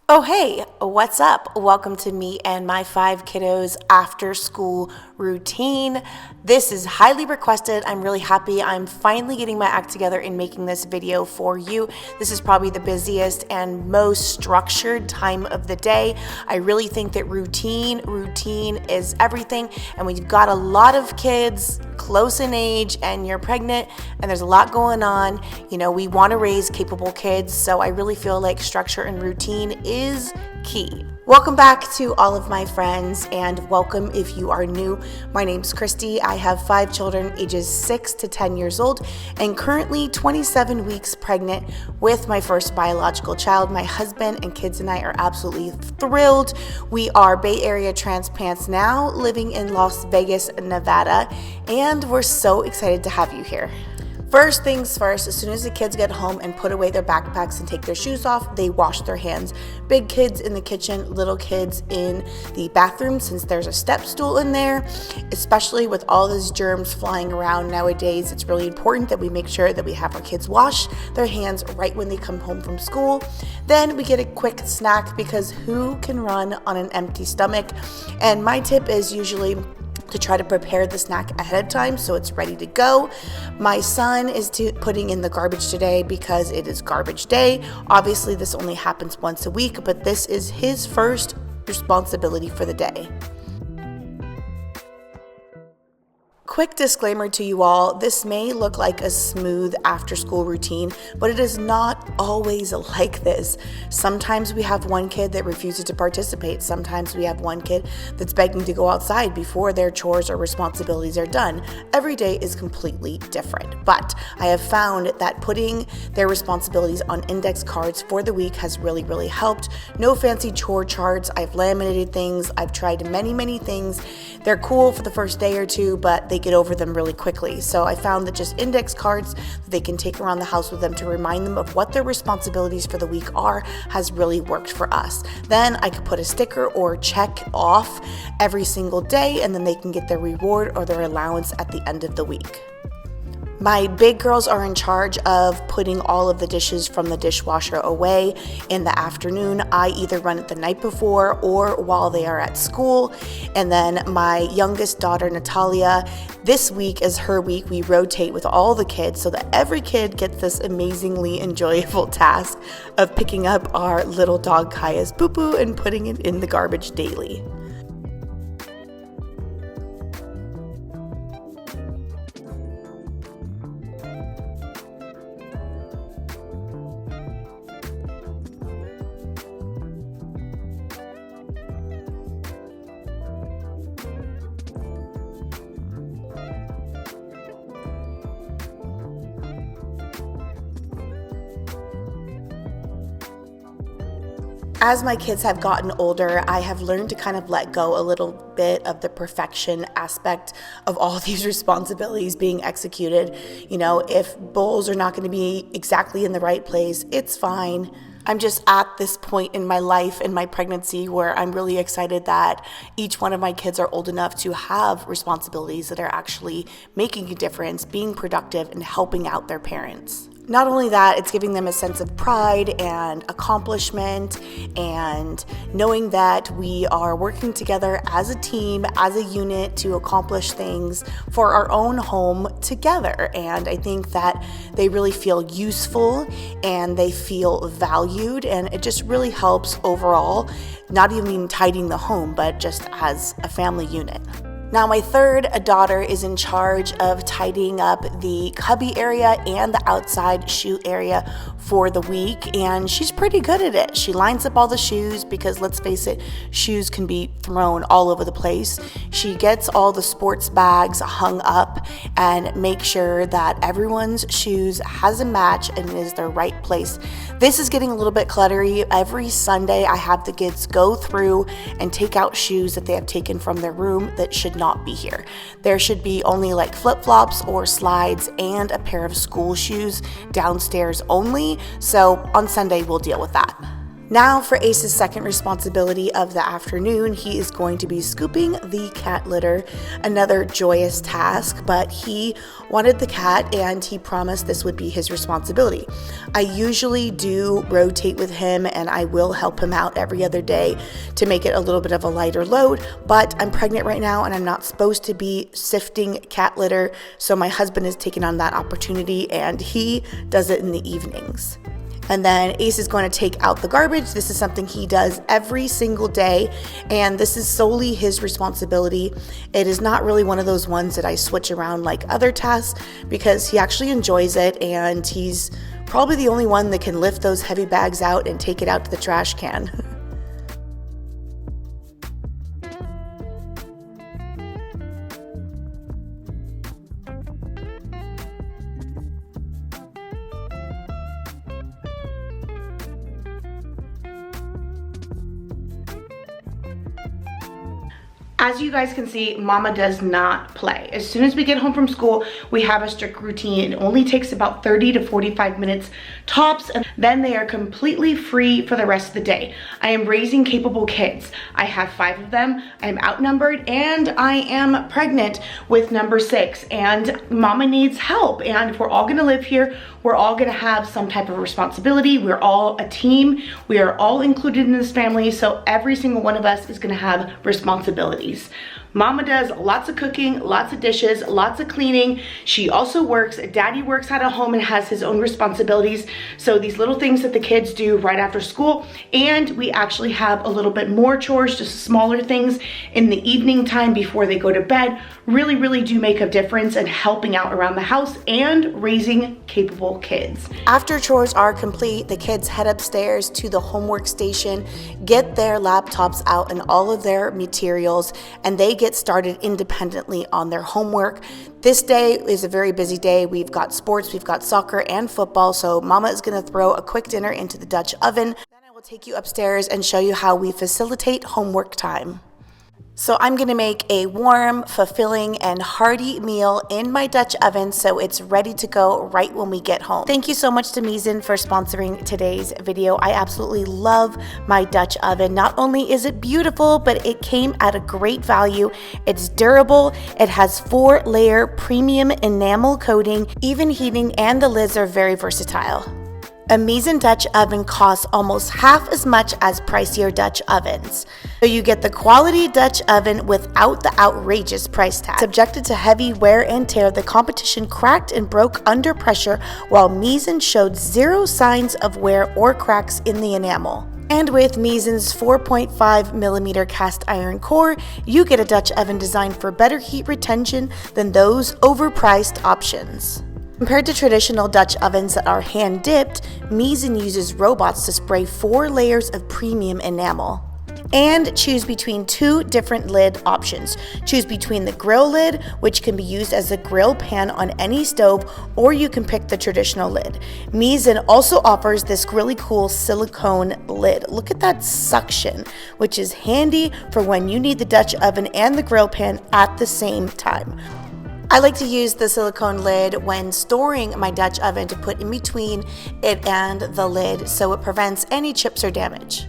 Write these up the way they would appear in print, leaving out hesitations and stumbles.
Oh, hey, what's up? Welcome to me and my 5 kiddos after school routine. This is highly requested. I'm really happy. I'm finally getting my act together in making this video for you. This is probably the busiest and most structured time of the day. I really think that routine is everything. And when you've got a lot of kids close in age and you're pregnant and there's a lot going on, we want to raise capable kids. So I really feel like structure and routine is key. Welcome back to all of my friends, and welcome if you are new. My name's Christy. I have 5 children ages 6 to 10 years old and currently 27 weeks pregnant with my first biological child. My husband and kids and I are absolutely thrilled. We are Bay Area transplants now, living in Las Vegas, Nevada, and we're so excited to have you here. First things first, as soon as the kids get home and put away their backpacks and take their shoes off, they wash their hands. Big kids in the kitchen, little kids in the bathroom, since there's a step stool in there. Especially with all these germs flying around nowadays, it's really important that we make sure that we have our kids wash their hands right when they come home from school. Then we get a quick snack, because who can run on an empty stomach? And my tip is usually to try to prepare the snack ahead of time so it's ready to go. My son is putting in the garbage today because it is garbage day. Obviously, this only happens once a week, but this is his first responsibility for the day. Quick disclaimer to you all, this may look like a smooth after-school routine, but it is not always like this. Sometimes we have one kid that refuses to participate. Sometimes we have one kid that's begging to go outside before their chores or responsibilities are done. Every day is completely different, but I have found that putting their responsibilities on index cards for the week has really helped. No fancy chore charts. I've laminated things. I've tried many things. They're cool for the first day or two, but they get over them really quickly. So I found that just index cards that they can take around the house with them to remind them of what their responsibilities for the week are has really worked for us. Then I could put a sticker or check off every single day, and then they can get their reward or their allowance at the end of the week. My big girls are in charge of putting all of the dishes from the dishwasher away in the afternoon. I either run it the night before or while they are at school. And then my youngest daughter, Natalia, this week is her week. We rotate with all the kids so that every kid gets this amazingly enjoyable task of picking up our little dog Kaya's poo-poo and putting it in the garbage daily. As my kids have gotten older, I have learned to kind of let go a little bit of the perfection aspect of all these responsibilities being executed. If bowls are not going to be exactly in the right place, it's fine. I'm just at this point in my life, in my pregnancy, where I'm really excited that each one of my kids are old enough to have responsibilities that are actually making a difference, being productive, and helping out their parents. Not only that, it's giving them a sense of pride and accomplishment, and knowing that we are working together as a team, as a unit, to accomplish things for our own home together. And I think that they really feel useful and they feel valued, and it just really helps overall, not even tidying the home, but just as a family unit. Now, my third daughter is in charge of tidying up the cubby area and the outside shoe area for the week, and she's pretty good at it. She lines up all the shoes because, let's face it, shoes can be thrown all over the place. She gets all the sports bags hung up and makes sure that everyone's shoes has a match and is their right place. This is getting a little bit cluttery. Every Sunday, I have the kids go through and take out shoes that they have taken from their room that should not be here. There should be only like flip-flops or slides and a pair of school shoes downstairs only. So on Sunday, we'll deal with that. Now for Ace's second responsibility of the afternoon, he is going to be scooping the cat litter, another joyous task, but he wanted the cat and he promised this would be his responsibility. I usually do rotate with him and I will help him out every other day to make it a little bit of a lighter load, but I'm pregnant right now and I'm not supposed to be sifting cat litter, so my husband is taking on that opportunity and he does it in the evenings. And then Ace is going to take out the garbage. This is something he does every single day, and this is solely his responsibility. It is not really one of those ones that I switch around like other tasks because he actually enjoys it, and he's probably the only one that can lift those heavy bags out and take it out to the trash can. As you guys can see, Mama does not play. As soon as we get home from school, we have a strict routine. It only takes about 30 to 45 minutes tops, and then they are completely free for the rest of the day. I am raising capable kids. I have 5 of them. I'm outnumbered, and I am pregnant with number 6, and Mama needs help. And if we're all gonna live here, we're all gonna have some type of responsibility. We're all a team. We are all included in this family, so every single one of us is gonna have responsibilities. Mama does lots of cooking, lots of dishes, lots of cleaning. She also works. Daddy works out of home and has his own responsibilities. So these little things that the kids do right after school, and we actually have a little bit more chores, just smaller things in the evening time before they go to bed, really do make a difference in helping out around the house and raising capable kids. After chores are complete, the kids head upstairs to the homework station, get their laptops out and all of their materials, and they get started independently on their homework. This day is a very busy day. We've got sports, we've got soccer and football, so Mama is gonna throw a quick dinner into the Dutch oven. Then I will take you upstairs and show you how we facilitate homework time. So I'm gonna make a warm, fulfilling, and hearty meal in my Dutch oven so it's ready to go right when we get home. Thank you so much to Miezen for sponsoring today's video. I absolutely love my Dutch oven. Not only is it beautiful, but it came at a great value. It's durable, it has 4-layer premium enamel coating, even heating, and the lids are very versatile. A Miezen Dutch oven costs almost half as much as pricier Dutch ovens. So you get the quality Dutch oven without the outrageous price tag. Subjected to heavy wear and tear, the competition cracked and broke under pressure, while Miezen showed 0 signs of wear or cracks in the enamel. And with Miezen's 4.5mm cast iron core, you get a Dutch oven designed for better heat retention than those overpriced options. Compared to traditional Dutch ovens that are hand-dipped, Miezen uses robots to spray 4 layers of premium enamel. And choose between 2 different lid options. Choose between the grill lid, which can be used as a grill pan on any stove, or you can pick the traditional lid. Miezen also offers this really cool silicone lid. Look at that suction, which is handy for when you need the Dutch oven and the grill pan at the same time. I like to use the silicone lid when storing my Dutch oven to put in between it and the lid so it prevents any chips or damage.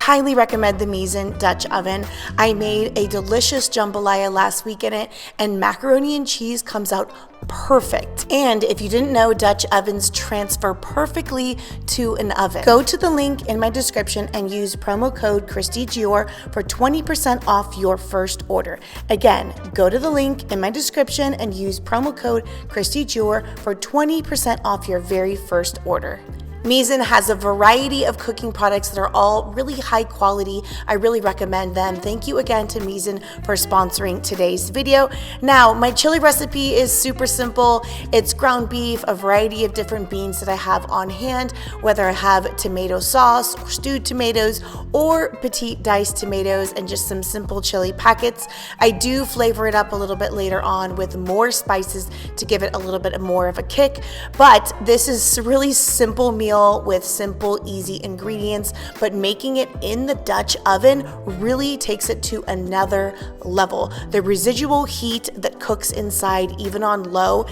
Highly recommend the Miezen Dutch oven. I made a delicious jambalaya last week in it, and macaroni and cheese comes out perfect. And if you didn't know, Dutch ovens transfer perfectly to an oven. Go to the link in my description and use promo code Christy Gior for 20% off your first order. Again, go to the link in my description and use promo code Christy Gior for 20% off your very first order. Miezen has a variety of cooking products that are all really high quality. I really recommend them. Thank you again to Miezen for sponsoring today's video. Now, my chili recipe is super simple. It's ground beef, a variety of different beans that I have on hand, whether I have tomato sauce or stewed tomatoes or petite diced tomatoes and just some simple chili packets. I do flavor it up a little bit later on with more spices to give it a little bit more of a kick, but this is a really simple meal with simple, easy ingredients, but making it in the Dutch oven really takes it to another level. The residual heat that cooks inside, even on low,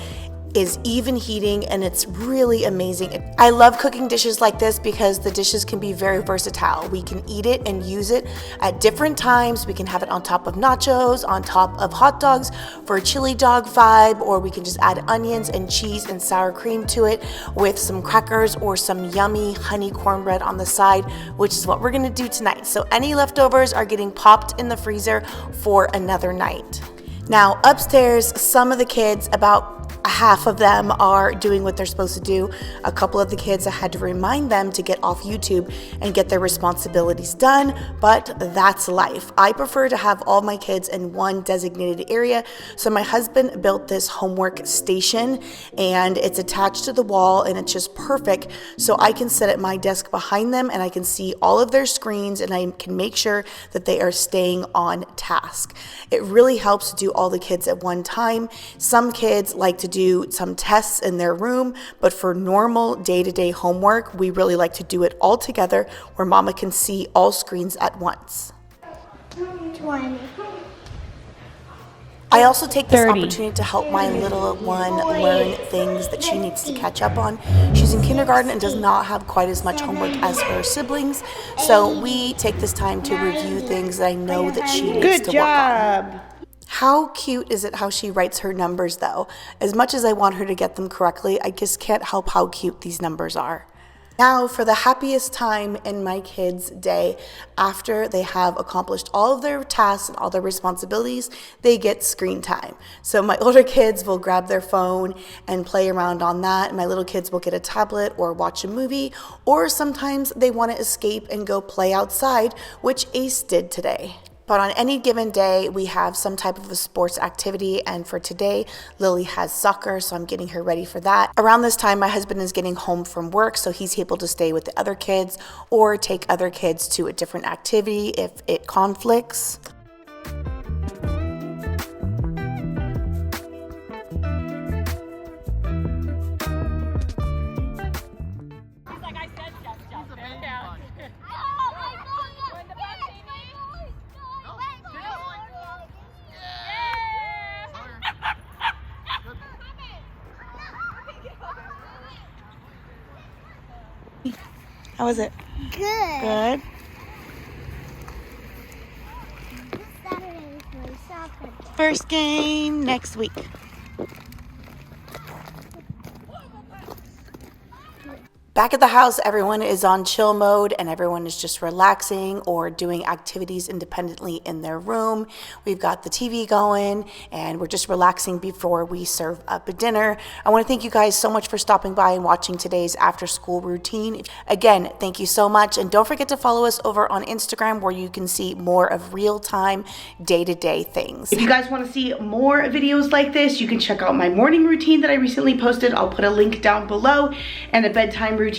is even heating, and it's really amazing. I love cooking dishes like this because the dishes can be very versatile. We can eat it and use it at different times. We can have it on top of nachos, on top of hot dogs for a chili dog vibe, or we can just add onions and cheese and sour cream to it with some crackers or some yummy honey cornbread on the side, which is what we're gonna do tonight. So any leftovers are getting popped in the freezer for another night. Now upstairs, some of the kids, about half of them, are doing what they're supposed to do. A couple of the kids, I had to remind them to get off YouTube and get their responsibilities done, but that's life. I prefer to have all my kids in one designated area, so my husband built this homework station, and it's attached to the wall, and it's just perfect, so I can sit at my desk behind them and I can see all of their screens, and I can make sure that they are staying on task. It really helps to do all the kids at one time. Some kids like to do some tests in their room, but for normal day-to-day homework, we really like to do it all together where mama can see all screens at once. 20. I also take this 30. opportunity to help my little one learn things that she needs to catch up on. She's in kindergarten and does not have quite as much homework as her siblings, so we take this time to review things that I know that she needs to work on. How cute is it how she writes her numbers though? As much as I want her to get them correctly, I just can't help how cute these numbers are. Now for the happiest time in my kids' day, after they have accomplished all of their tasks and all their responsibilities, they get screen time. So my older kids will grab their phone and play around on that. And my little kids will get a tablet or watch a movie, or sometimes they want to escape and go play outside, which Ace did today. But on any given day, we have some type of a sports activity, and for today, Lily has soccer, so I'm getting her ready for that. Around this time, my husband is getting home from work, so he's able to stay with the other kids or take other kids to a different activity if it conflicts. How was it? Good. Good. This Saturday is my soccer day. First game next week. Back at the house, everyone is on chill mode and everyone is just relaxing or doing activities independently in their room. We've got the TV going and we're just relaxing before we serve up a dinner. I want to thank you guys so much for stopping by and watching today's after school routine. Again, thank you so much, and don't forget to follow us over on Instagram where you can see more of real-time day-to-day things. If you guys want to see more videos like this, you can check out my morning routine that I recently posted. I'll put a link down below, and a bedtime routine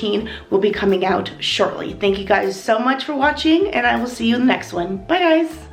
will be coming out shortly. Thank you guys so much for watching, and I will see you in the next one. Bye guys.